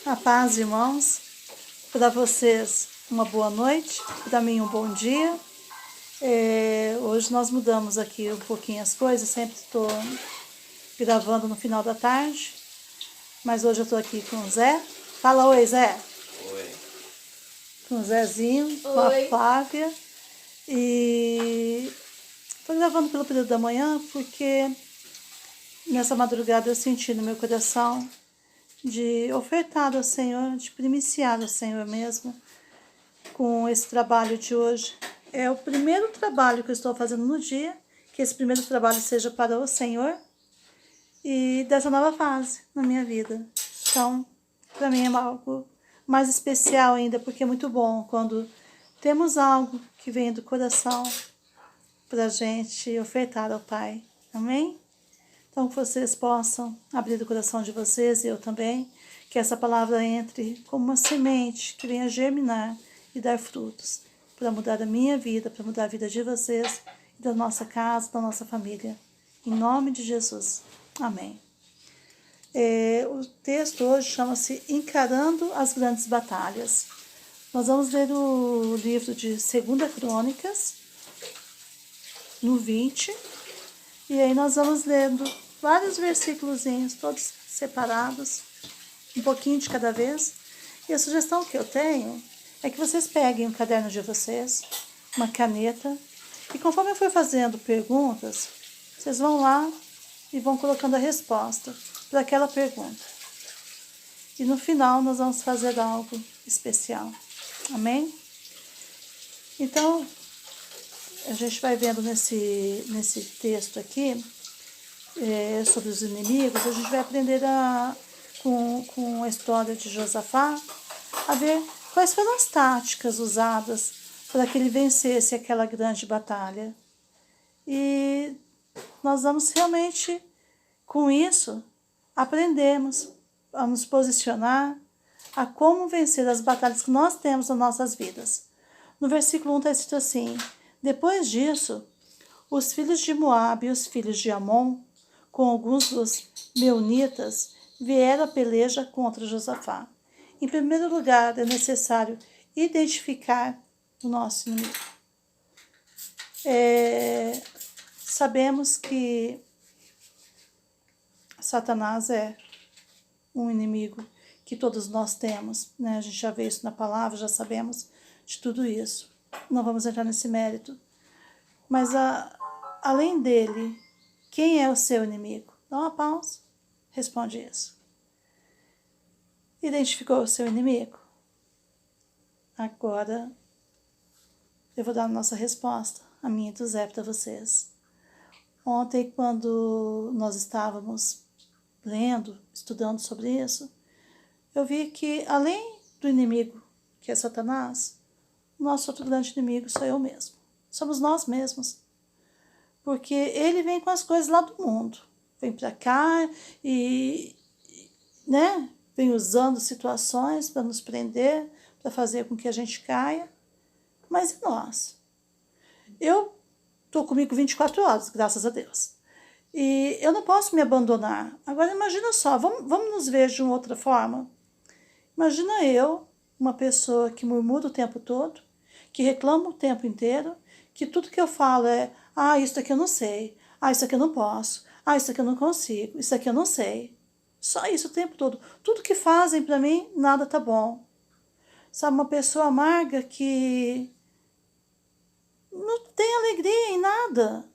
A paz, irmãos, para vocês uma boa noite, para mim um bom dia. Hoje nós mudamos aqui um pouquinho as coisas, sempre estou gravando no final da tarde, mas hoje eu estou aqui com o Zé. Fala oi, Zé. Oi. Com o Zezinho, Oi. com a Flávia. E estou gravando pelo período da manhã porque nessa madrugada eu senti no meu coração de ofertar ao Senhor, de primiciar ao Senhor mesmo com esse trabalho de hoje. É o primeiro trabalho que eu estou fazendo no dia, que esse primeiro trabalho seja para o Senhor e dessa nova fase na minha vida. Então, para mim é algo mais especial ainda, porque é muito bom quando temos algo que vem do coração para a gente ofertar ao Pai. Amém? Então, que vocês possam abrir o coração de vocês, e eu também, que essa palavra entre como uma semente que venha germinar e dar frutos, para mudar a minha vida, para mudar a vida de vocês, e da nossa casa, da nossa família. Em nome de Jesus. Amém. O texto hoje chama-se Encarando as Grandes Batalhas. Nós vamos ler o livro de 2 Crônicas, no 20, e aí nós vamos lendo vários versículos, todos separados, um pouquinho de cada vez. E a sugestão que eu tenho é que vocês peguem o caderno de vocês, uma caneta, e conforme eu for fazendo perguntas, vocês vão lá e vão colocando a resposta para aquela pergunta. E no final nós vamos fazer algo especial. Amém? Então, a gente vai vendo nesse texto aqui, sobre os inimigos, a gente vai aprender com a história de Josafá, a ver quais foram as táticas usadas para que ele vencesse aquela grande batalha. E nós vamos realmente, com isso, aprendermos a nos posicionar, a como vencer as batalhas que nós temos nas nossas vidas. No versículo 1 está escrito assim: depois disso, os filhos de Moabe e os filhos de Amon, com alguns dos meunitas, vieram a peleja contra Josafá. Em primeiro lugar, é necessário identificar o nosso inimigo. Sabemos que Satanás é um inimigo que todos nós temos, né? A gente já vê isso na palavra, já sabemos de tudo isso. Não vamos entrar nesse mérito. Mas, além dele, quem é o seu inimigo? Dá uma pausa, responde isso. Identificou o seu inimigo? Agora, eu vou dar a nossa resposta, a minha e do Zé, para vocês. Ontem, quando nós estávamos lendo, estudando sobre isso, eu vi que, além do inimigo, que é Satanás, o nosso outro grande inimigo sou eu mesmo. Somos nós mesmos. Porque ele vem com as coisas lá do mundo. Vem para cá e vem usando situações para nos prender, para fazer com que a gente caia. Mas e nós? Eu estou comigo 24 horas, graças a Deus. E eu não posso me abandonar. Agora imagina só, vamos nos ver de uma outra forma. Imagina eu, uma pessoa que murmura o tempo todo, que reclama o tempo inteiro, que tudo que eu falo é: isso aqui eu não sei, isso aqui eu não posso, isso aqui eu não consigo, isso aqui eu não sei. Só isso o tempo todo. Tudo que fazem para mim, nada tá bom. Sabe, uma pessoa amarga que não tem alegria em nada.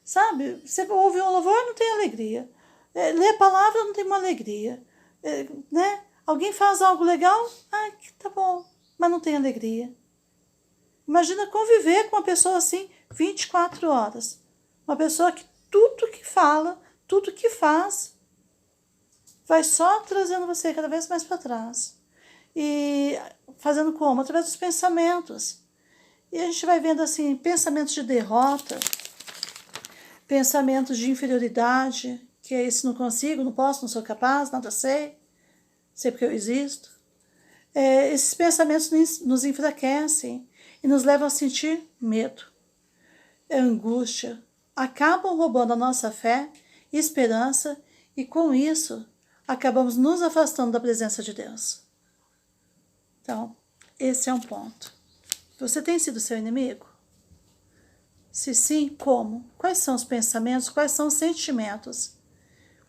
Sabe, você ouve um louvor, não tem alegria. Lê a palavra, não tem uma alegria. Alguém faz algo legal, tá bom, mas não tem alegria. Imagina conviver com uma pessoa assim 24 horas. Uma pessoa que tudo que fala, tudo que faz, vai só trazendo você cada vez mais para trás. E fazendo como? Através dos pensamentos. E a gente vai vendo assim, pensamentos de derrota, pensamentos de inferioridade, que é esse: não consigo, não posso, não sou capaz, nada sei porque eu existo. Esses pensamentos nos enfraquecem e nos levam a sentir medo, angústia, acabam roubando a nossa fé e esperança, e com isso acabamos nos afastando da presença de Deus. Então, esse é um ponto. Você tem sido seu inimigo? Se sim, como? Quais são os pensamentos? Quais são os sentimentos?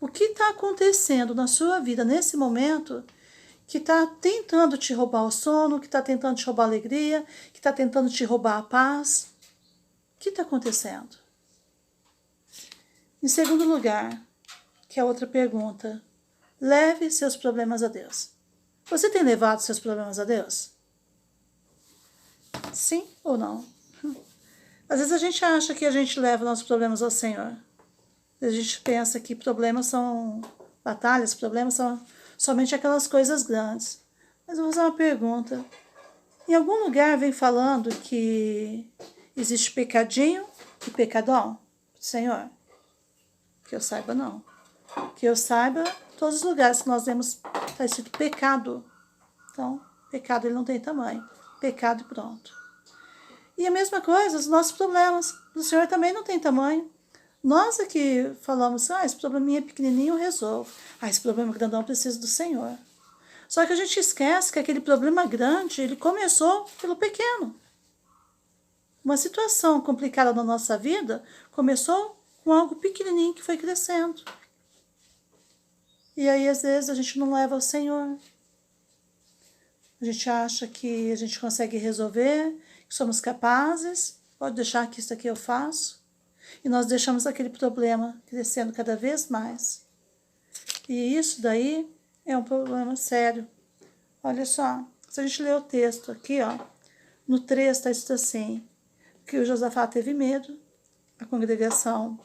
O que está acontecendo na sua vida nesse momento que está tentando te roubar o sono, que está tentando te roubar a alegria, que está tentando te roubar a paz? O que está acontecendo? Em segundo lugar, que é outra pergunta, leve seus problemas a Deus. Você tem levado seus problemas a Deus? Sim ou não? Às vezes a gente acha que a gente leva nossos problemas ao Senhor. A gente pensa que problemas são batalhas, problemas são somente aquelas coisas grandes. Mas eu vou fazer uma pergunta. Em algum lugar vem falando que existe pecadinho e pecadão? Senhor? Que eu saiba, não. Que eu saiba, todos os lugares que nós vemos está escrito pecado. Então, pecado ele não tem tamanho. Pecado e pronto. E a mesma coisa, os nossos problemas. O Senhor também não tem tamanho. Nós aqui falamos, esse probleminha pequenininho eu resolvo. Esse problema grandão eu preciso do Senhor. Só que a gente esquece que aquele problema grande, ele começou pelo pequeno. Uma situação complicada na nossa vida começou com algo pequenininho que foi crescendo. E aí, às vezes, a gente não leva ao Senhor. A gente acha que a gente consegue resolver, que somos capazes, pode deixar que isso aqui eu faço. E nós deixamos aquele problema crescendo cada vez mais. E isso daí é um problema sério. Olha só, se a gente ler o texto aqui, no 3 está escrito assim, que o Josafá teve medo, a congregação,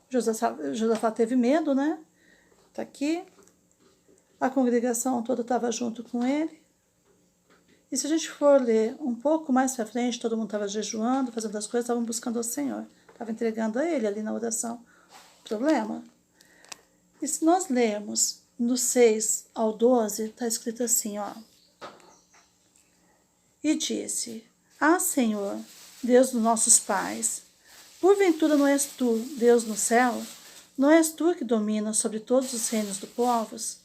Josafá teve medo, né? Está aqui, a congregação toda estava junto com ele. E se a gente for ler um pouco mais para frente, todo mundo estava jejuando, fazendo as coisas, estavam buscando ao Senhor. Estava entregando a Ele ali na oração. Problema. E se nós lermos do 6 ao 12, está escrito assim, E disse, Senhor, Deus dos nossos pais, porventura não és Tu, Deus no céu? Não és Tu que dominas sobre todos os reinos dos povos?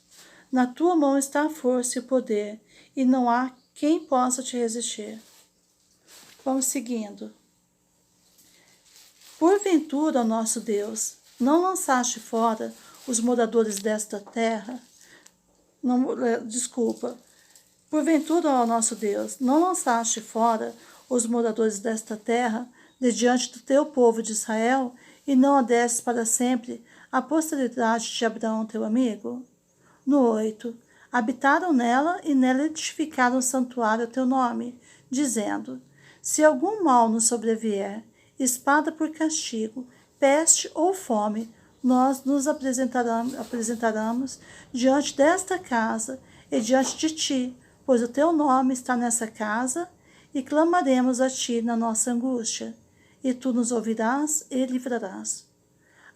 Na Tua mão está a força e o poder, e não há quem possa te resistir. Vamos seguindo. Porventura, ó nosso Deus, não lançaste fora os moradores desta terra? Porventura, ó nosso Deus, não lançaste fora os moradores desta terra de diante do teu povo de Israel, e não a destes para sempre a posteridade de Abraão, teu amigo? No 8. Habitaram nela e nela edificaram um santuário ao teu nome, dizendo, se algum mal nos sobrevier, espada por castigo, peste ou fome, nós nos apresentaremos diante desta casa e diante de ti, pois o teu nome está nessa casa, e clamaremos a ti na nossa angústia, e tu nos ouvirás e livrarás.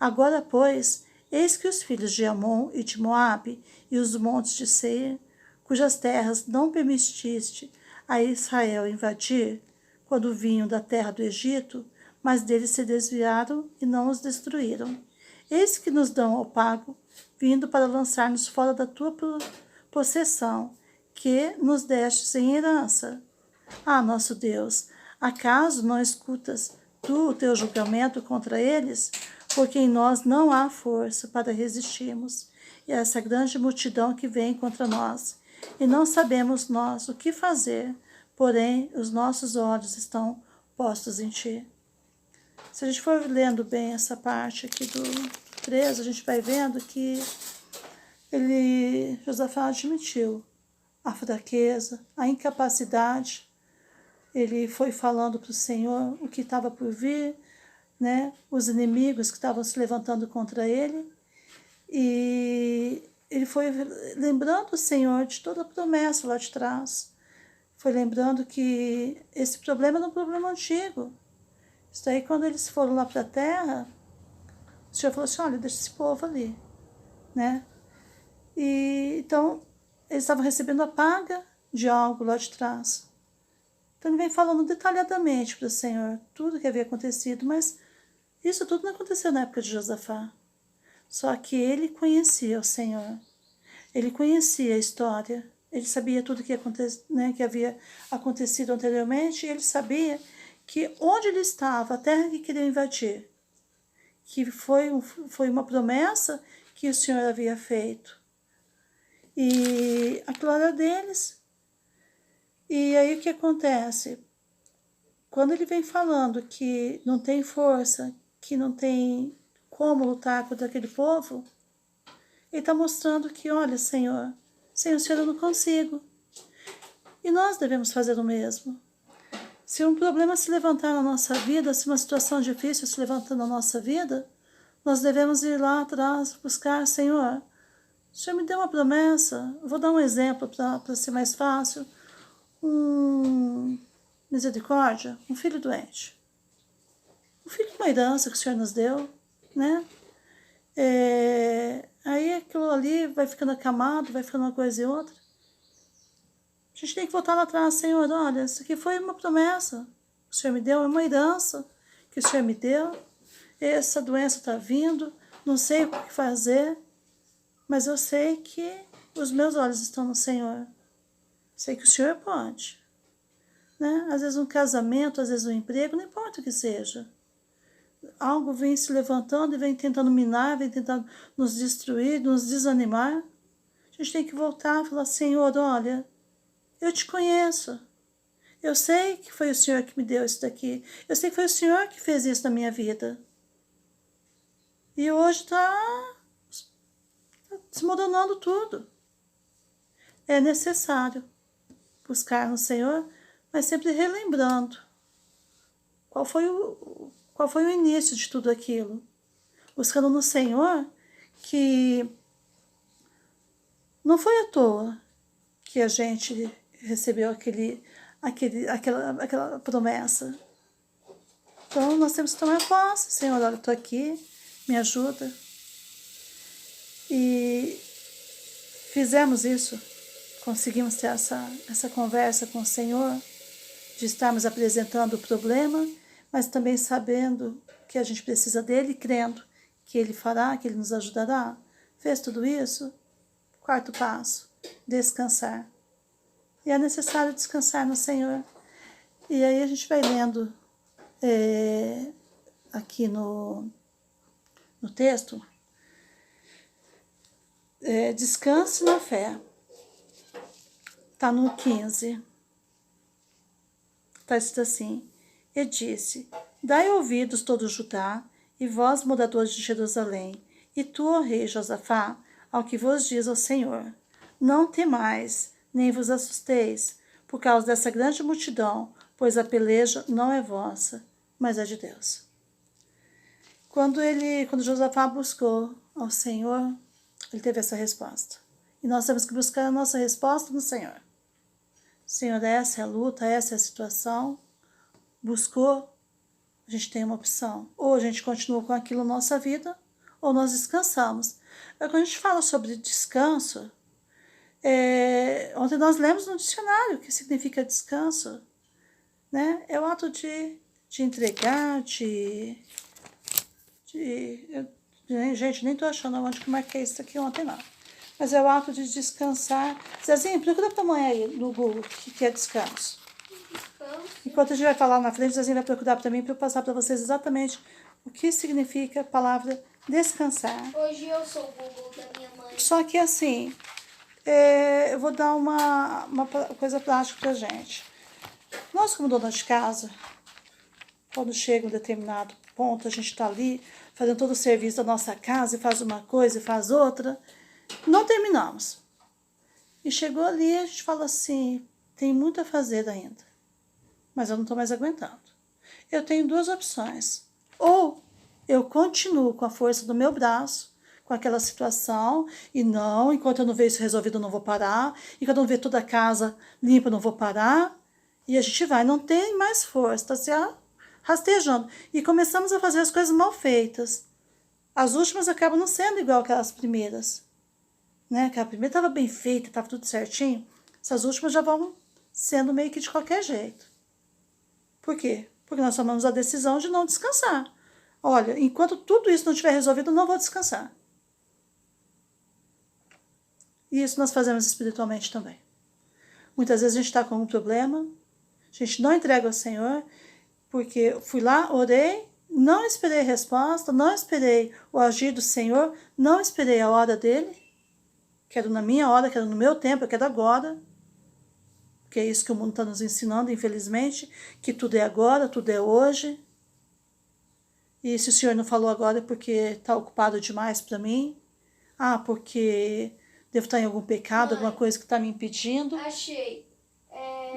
Agora, pois, eis que os filhos de Amon e de Moabe e os montes de Seir, cujas terras não permitiste a Israel invadir, quando vinham da terra do Egito, mas deles se desviaram e não os destruíram. Eis que nos dão ao pago, vindo para lançar-nos fora da tua possessão, que nos destes em herança. Nosso Deus, acaso não escutas tu o teu julgamento contra eles? Porque em nós não há força para resistirmos, e essa grande multidão que vem contra nós, e não sabemos nós o que fazer, porém os nossos olhos estão postos em ti. Se a gente for lendo bem essa parte aqui do 13, a gente vai vendo que Josafá admitiu a fraqueza, a incapacidade. Ele foi falando para o Senhor o que estava por vir, né? Os inimigos que estavam se levantando contra ele. E ele foi lembrando o Senhor de toda a promessa lá de trás. Foi lembrando que esse problema era um problema antigo. Isso aí, quando eles foram lá para a terra, o Senhor falou assim, olha, deixa esse povo ali, né? E então, eles estavam recebendo a paga de algo lá de trás. Então, ele vem falando detalhadamente para o Senhor tudo que havia acontecido, mas isso tudo não aconteceu na época de Josafá. Só que ele conhecia o Senhor. Ele conhecia a história. Ele sabia tudo que havia acontecido anteriormente. E ele sabia que onde ele estava, a terra que queria invadir, que foi uma promessa que o Senhor havia feito. E aquilo era deles. E aí o que acontece? Quando ele vem falando que não tem força, que não tem como lutar contra aquele povo, ele está mostrando que, olha, Senhor, sem o Senhor eu não consigo. E nós devemos fazer o mesmo. Se um problema se levantar na nossa vida, se uma situação difícil se levantar na nossa vida, nós devemos ir lá atrás, buscar, Senhor, o Senhor me deu uma promessa. Eu vou dar um exemplo para ser mais fácil. Misericórdia, um filho doente. Um filho de uma herança que o Senhor nos deu, né? Aí aquilo ali vai ficando acamado, vai ficando uma coisa e outra. A gente tem que voltar lá atrás, Senhor, olha, isso aqui foi uma promessa que o Senhor me deu, é uma herança que o Senhor me deu. Essa doença está vindo, não sei o que fazer, mas eu sei que os meus olhos estão no Senhor. Sei que o Senhor pode. Né? Às vezes um casamento, às vezes um emprego, não importa o que seja. Algo vem se levantando e vem tentando minar, vem tentando nos destruir, nos desanimar. A gente tem que voltar e falar, Senhor, olha, eu te conheço. Eu sei que foi o Senhor que me deu isso daqui. Eu sei que foi o Senhor que fez isso na minha vida. E hoje está desmoronando tudo. É necessário buscar no Senhor, mas sempre relembrando qual foi o início de tudo aquilo. Buscando no Senhor que não foi à toa que a gente recebeu aquela promessa. Então nós temos que tomar posse. Senhor, olha, eu estou aqui, me ajuda. E fizemos isso, conseguimos ter essa conversa com o Senhor, de estarmos apresentando o problema, mas também sabendo que a gente precisa dele, crendo que ele fará, que ele nos ajudará. Fez tudo isso? Quarto passo, descansar. E é necessário descansar no Senhor. E aí a gente vai lendo aqui no texto, descanse na fé. Está no 15. Está escrito assim, e disse, dai ouvidos todo Judá, e vós, moradores de Jerusalém, e tu, ó rei Josafá, ao que vos diz o Senhor. Não temais, nem vos assusteis, por causa dessa grande multidão, pois a peleja não é vossa, mas é de Deus. Quando Josafá buscou ao Senhor, ele teve essa resposta. E nós temos que buscar a nossa resposta no Senhor. Senhor, essa é a luta, essa é a situação. Buscou, a gente tem uma opção. Ou a gente continua com aquilo na nossa vida, ou nós descansamos. Quando a gente fala sobre descanso, ontem nós lemos no dicionário o que significa descanso. Né? É o ato de entregar, gente, nem estou achando onde que eu marquei isso aqui ontem, não. Mas é o ato de descansar. Zezinho, procura para a mãe aí no Google o que é descanso. Enquanto a gente vai falar na frente, Zezinho vai procurar para mim para eu passar para vocês exatamente o que significa a palavra descansar. Hoje eu sou o Google da minha mãe. Só que assim, eu vou dar uma coisa prática para a gente. Nós, como donas de casa, quando chega um determinado ponto, a gente está ali fazendo todo o serviço da nossa casa e faz uma coisa e faz outra, não terminamos. E chegou ali, a gente fala assim, tem muito a fazer ainda, mas eu não estou mais aguentando. Eu tenho duas opções. Ou eu continuo com a força do meu braço, com aquela situação, e não, enquanto eu não ver isso resolvido, eu não vou parar, enquanto eu não ver toda a casa limpa, eu não vou parar, e a gente vai, não tem mais força, está se rastejando. E começamos a fazer as coisas mal feitas. As últimas acabam não sendo igual aquelas primeiras. Né? Aquela primeira estava bem feita, estava tudo certinho. Essas últimas já vão sendo meio que de qualquer jeito. Por quê? Porque nós tomamos a decisão de não descansar. Olha, enquanto tudo isso não estiver resolvido, eu não vou descansar. E isso nós fazemos espiritualmente também. Muitas vezes a gente está com um problema, a gente não entrega ao Senhor, porque eu fui lá, orei, não esperei resposta, não esperei o agir do Senhor, não esperei a hora dele. Quero na minha hora, quero no meu tempo, eu quero agora. Porque é isso que o mundo está nos ensinando, infelizmente, que tudo é agora, tudo é hoje. E se o Senhor não falou agora é porque está ocupado demais para mim. Ah, porque devo estar em algum pecado, Mãe, alguma coisa que está me impedindo. Achei.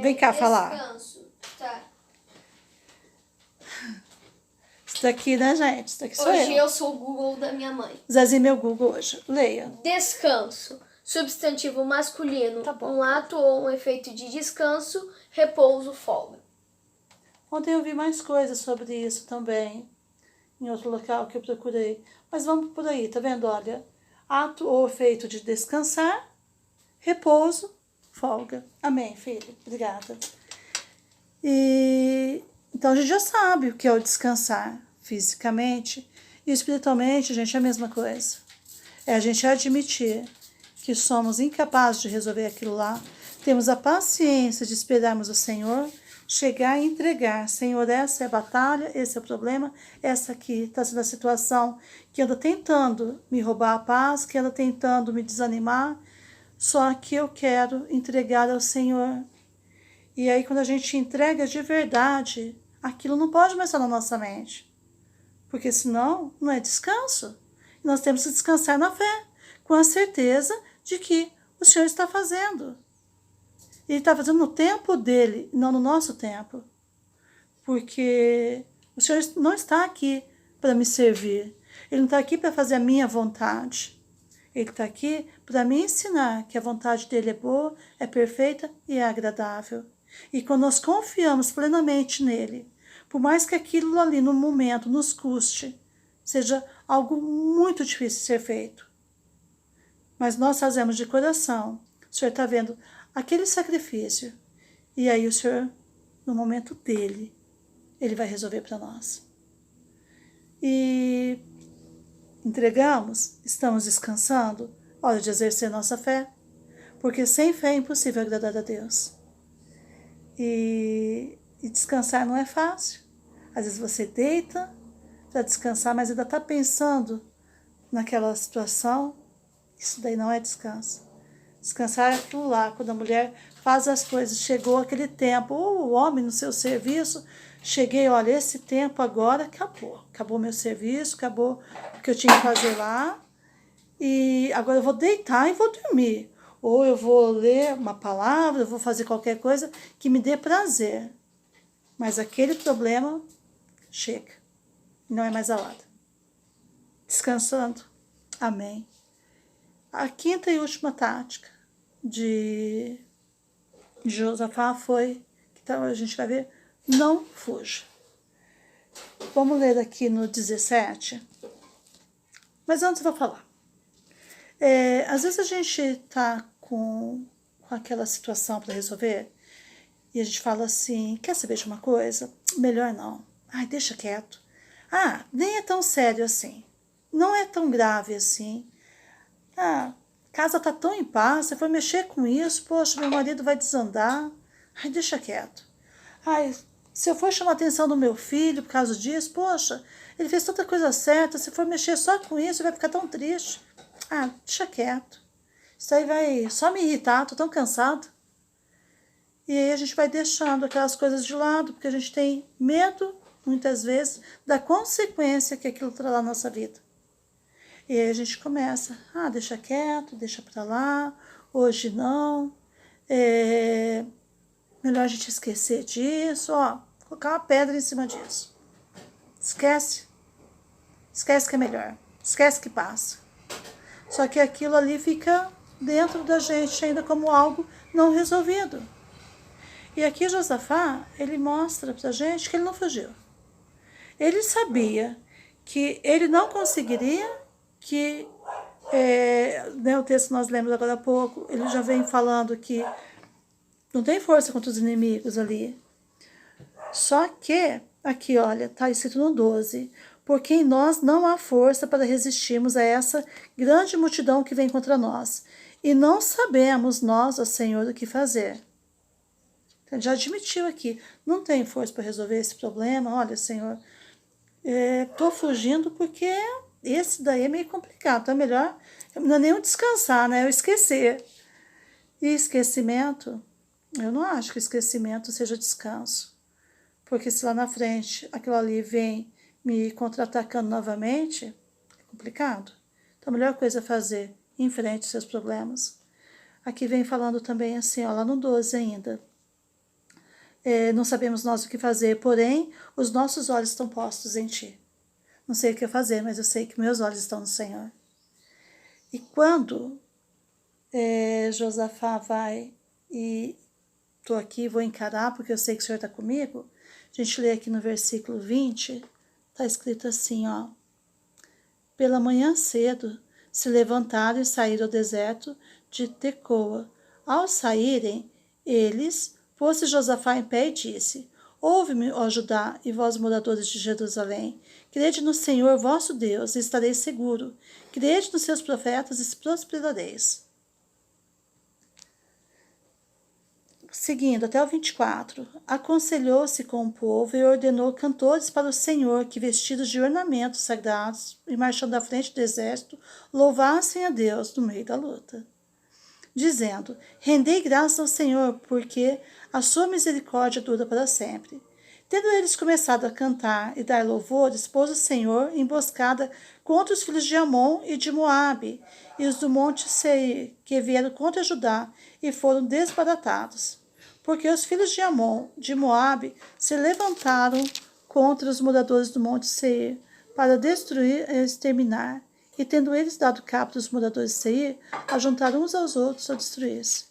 Vem cá falar. Descanso. Tá. Isso daqui, né, gente? Isso daqui sou Hoje eu. eu sou o Google da minha mãe. Zezinho, meu Google hoje. Leia. Descanso. Substantivo masculino. Tá bom. Um ato ou um efeito de descanso, repouso, folga. Ontem eu vi mais coisas sobre isso também, em outro local que eu procurei. Mas vamos por aí, tá vendo? Olha, ato ou efeito de descansar, repouso, folga. Amém, filho. Obrigada. E então a gente já sabe o que é o descansar fisicamente e espiritualmente, gente, é a mesma coisa. É a gente admitir que somos incapazes de resolver aquilo lá, temos a paciência de esperarmos o Senhor chegar e entregar. Senhor, essa é a batalha, esse é o problema, essa aqui está sendo a situação que anda tentando me roubar a paz, que anda tentando me desanimar, só que eu quero entregar ao Senhor. E aí, quando a gente entrega de verdade, aquilo não pode mais estar na nossa mente, porque senão não é descanso. Nós temos que descansar na fé, com a certeza de que o Senhor está fazendo. Ele está fazendo no tempo dele, não no nosso tempo. Porque o Senhor não está aqui para me servir. Ele não está aqui para fazer a minha vontade. Ele está aqui para me ensinar que a vontade dele é boa, é perfeita e é agradável. E quando nós confiamos plenamente nele, por mais que aquilo ali no momento nos custe, seja algo muito difícil de ser feito, mas nós fazemos de coração, o Senhor está vendo aquele sacrifício, e aí o Senhor, no momento dele, ele vai resolver para nós. E entregamos, estamos descansando, hora de exercer nossa fé, porque sem fé é impossível agradar a Deus. E descansar não é fácil. Às vezes você deita para descansar, mas ainda está pensando naquela situação. Isso daí não é descanso. Descansar é aquilo lá, quando a mulher faz as coisas, chegou aquele tempo, ou o homem no seu serviço, cheguei, olha, esse tempo agora acabou. Acabou meu serviço, acabou o que eu tinha que fazer lá, e agora eu vou deitar e vou dormir. Ou eu vou ler uma palavra, eu vou fazer qualquer coisa que me dê prazer. Mas aquele problema chega, não é mais a hora. Descansando. Amém. A quinta e última tática de Josafá foi, que a gente vai ver, não fuja. Vamos ler aqui no 17. Mas antes eu vou falar. Às vezes a gente está com aquela situação para resolver e a gente fala assim, quer saber de uma coisa? Melhor não. Ai, deixa quieto. Ah, nem é tão sério assim. Não é tão grave assim. Ah, a casa está tão em paz, você foi mexer com isso, poxa, meu marido vai desandar. Ai, deixa quieto. Ai, se eu for chamar a atenção do meu filho por causa disso, poxa, ele fez tanta coisa certa, se for mexer só com isso, vai ficar tão triste. Ah, deixa quieto. Isso aí vai só me irritar, tô tão cansado. E aí a gente vai deixando aquelas coisas de lado, porque a gente tem medo, muitas vezes, da consequência que aquilo trará na nossa vida. E aí a gente começa, deixa quieto, deixa pra lá, hoje não, melhor a gente esquecer disso, colocar uma pedra em cima disso. Esquece que é melhor, esquece que passa. Só que aquilo ali fica dentro da gente ainda como algo não resolvido. E aqui Josafá, ele mostra pra gente que ele não fugiu. Ele sabia que ele não conseguiria, que o texto que nós lemos agora há pouco, ele já vem falando que não tem força contra os inimigos ali. Só que, aqui olha, está escrito no 12, porque em nós não há força para resistirmos a essa grande multidão que vem contra nós. E não sabemos nós, ó Senhor, o que fazer. Então, já admitiu aqui, não tenho força para resolver esse problema. Olha, Senhor, estou fugindo porque esse daí é meio complicado. Então é melhor, não é nem eu descansar, né? Eu esquecer. E esquecimento, eu não acho que esquecimento seja descanso. Porque se lá na frente aquilo ali vem me contra-atacando novamente, é complicado. Então a melhor coisa é fazer, enfrente seus problemas. Aqui vem falando também assim, ó, lá no 12 ainda. Não sabemos nós o que fazer, porém os nossos olhos estão postos em ti. Não sei o que fazer, mas eu sei que meus olhos estão no Senhor. E quando Josafá vai e estou aqui, vou encarar, porque eu sei que o Senhor está comigo, a gente lê aqui no versículo 20, está escrito assim, ó. Pela manhã cedo se levantaram e saíram ao deserto de Tecoa. Ao saírem, eles, pôs-se Josafá em pé e disse, ouve-me, ó Judá, e vós moradores de Jerusalém, crede no Senhor vosso Deus, e estareis seguro, crede nos seus profetas, e prosperareis. Seguindo até o 24, aconselhou-se com o povo e ordenou cantores para o Senhor que, vestidos de ornamentos sagrados e marchando à frente do exército, louvassem a Deus no meio da luta, dizendo, rendei graças ao Senhor, porque a sua misericórdia dura para sempre. Tendo eles começado a cantar e dar louvores, pôs o Senhor emboscada contra os filhos de Amon e de Moabe, e os do monte Seir, que vieram contra Judá, e foram desbaratados. Porque os filhos de Amon, de Moabe, se levantaram contra os moradores do monte Seir, para destruir e exterminar, e tendo eles dado cabo dos moradores de Seir, ajuntaram uns aos outros a destruir-se.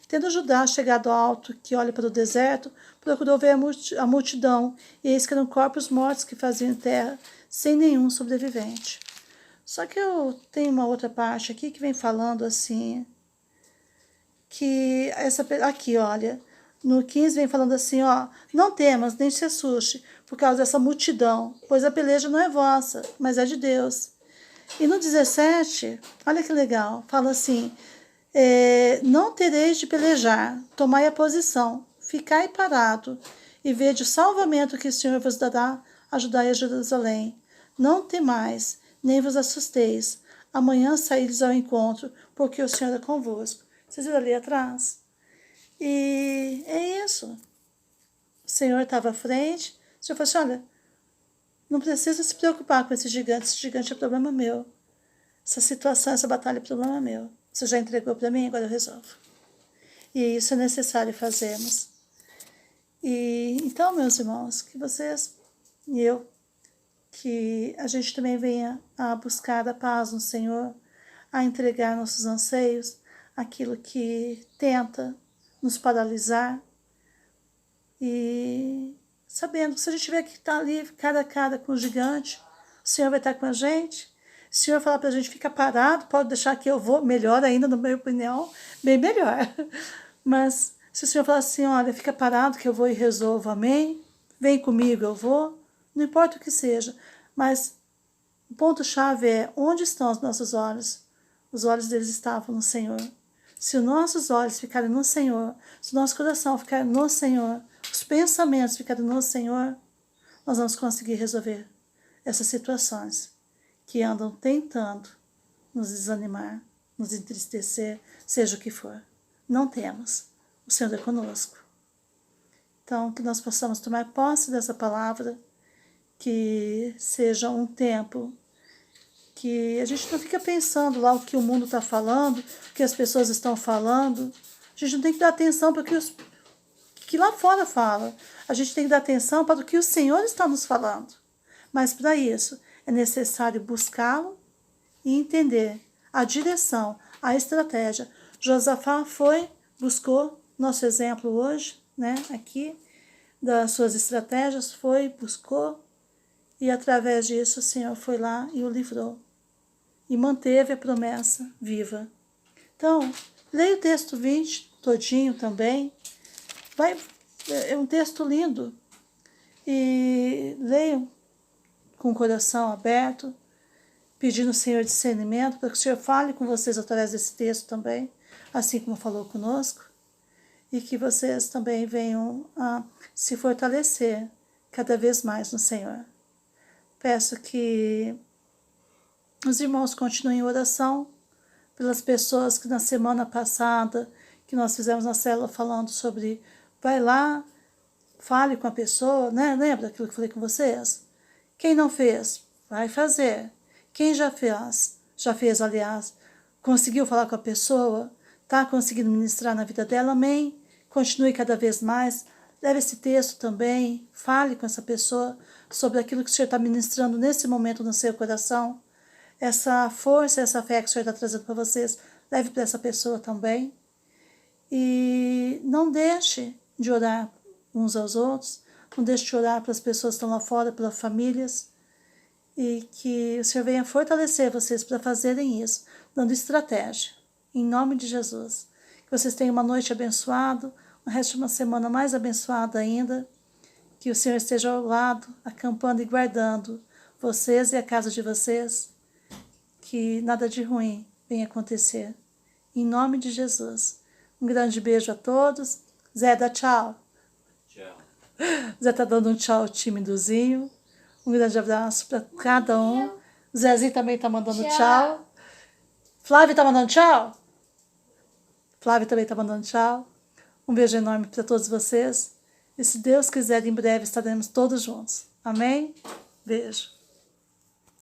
Tendo Judá chegado ao alto que olha para o deserto, procurou ver a multidão, e eis que eram corpos mortos que faziam terra, sem nenhum sobrevivente. Só que eu tenho uma outra parte aqui que vem falando assim, que aqui, olha, no 15 vem falando assim, ó, não temas, nem se assuste, por causa dessa multidão, pois a peleja não é vossa, mas é de Deus. E no 17, olha que legal, fala assim, não tereis de pelejar, tomai a posição, ficai parado, e vede o salvamento que o Senhor vos dará, ajudai a Jerusalém. Não temais, nem vos assusteis, amanhã saíres ao encontro, porque o Senhor é convosco. Vocês viram ali atrás? E é isso. O Senhor estava à frente, o Senhor falou assim, olha, não precisa se preocupar com esse gigante é problema meu. Essa situação, essa batalha é problema meu. Você já entregou para mim, agora eu resolvo. E isso é necessário fazermos. E então, meus irmãos, que vocês e eu, que a gente também venha a buscar a paz no Senhor, a entregar nossos anseios, aquilo que tenta nos paralisar. E sabendo que se a gente tiver que estar ali cara a cara com o gigante, o Senhor vai estar com a gente. Se o Senhor falar para a gente ficar parado, pode deixar que eu vou, melhor ainda, na minha opinião, bem melhor. Mas se o Senhor falar assim, olha, fica parado que eu vou e resolvo, amém? Vem comigo, eu vou. Não importa o que seja, mas o ponto-chave é onde estão os nossos olhos? Os olhos deles estavam no Senhor. Se os nossos olhos ficarem no Senhor, se o nosso coração ficar no Senhor, os pensamentos ficarem no Senhor, nós vamos conseguir resolver essas situações que andam tentando nos desanimar, nos entristecer, seja o que for. Não temos. O Senhor é conosco. Então, que nós possamos tomar posse dessa palavra, que seja um tempo que a gente não fica pensando lá o que o mundo está falando, o que as pessoas estão falando. A gente não tem que dar atenção para o que lá fora fala. A gente tem que dar atenção para o que o Senhor está nos falando. Mas para isso é necessário buscá-lo e entender a direção, a estratégia. Josafá buscou nosso exemplo hoje, né, aqui, das suas estratégias, buscou, e através disso o Senhor foi lá e o livrou. E manteve a promessa viva. Então, leia o texto 20 todinho também. É um texto lindo. E leiam com o coração aberto. pedindo ao Senhor discernimento para que o Senhor fale com vocês através desse texto também, assim como falou conosco, e que vocês também venham a se fortalecer cada vez mais no Senhor. Peço que os irmãos continuem em oração pelas pessoas que na semana passada, que nós fizemos na célula falando sobre, vai lá, fale com a pessoa, né? Lembra daquilo que eu falei com vocês? Quem não fez, vai fazer. Quem já fez, aliás, conseguiu falar com a pessoa, está conseguindo ministrar na vida dela, amém? Continue cada vez mais. Leve esse texto também, fale com essa pessoa sobre aquilo que o Senhor está ministrando nesse momento no seu coração. Essa força, essa fé que o Senhor está trazendo para vocês, leve para essa pessoa também. E não deixe de orar uns aos outros, não deixe de orar para as pessoas que estão lá fora, pelas famílias, e que o Senhor venha fortalecer vocês para fazerem isso, dando estratégia, em nome de Jesus. Que vocês tenham uma noite abençoada, o resto de uma semana mais abençoada ainda, que o Senhor esteja ao lado, acampando e guardando vocês e a casa de vocês, que nada de ruim venha acontecer, em nome de Jesus. Um grande beijo a todos. Zé, dá tchau. Tchau. Zé tá dando um tchau timidozinho. Um grande abraço para cada um. O Zezinho também tá mandando tchau. Flávio tá mandando tchau? Flávio também tá mandando tchau. Um beijo enorme para todos vocês. E se Deus quiser, em breve estaremos todos juntos. Amém? Beijo.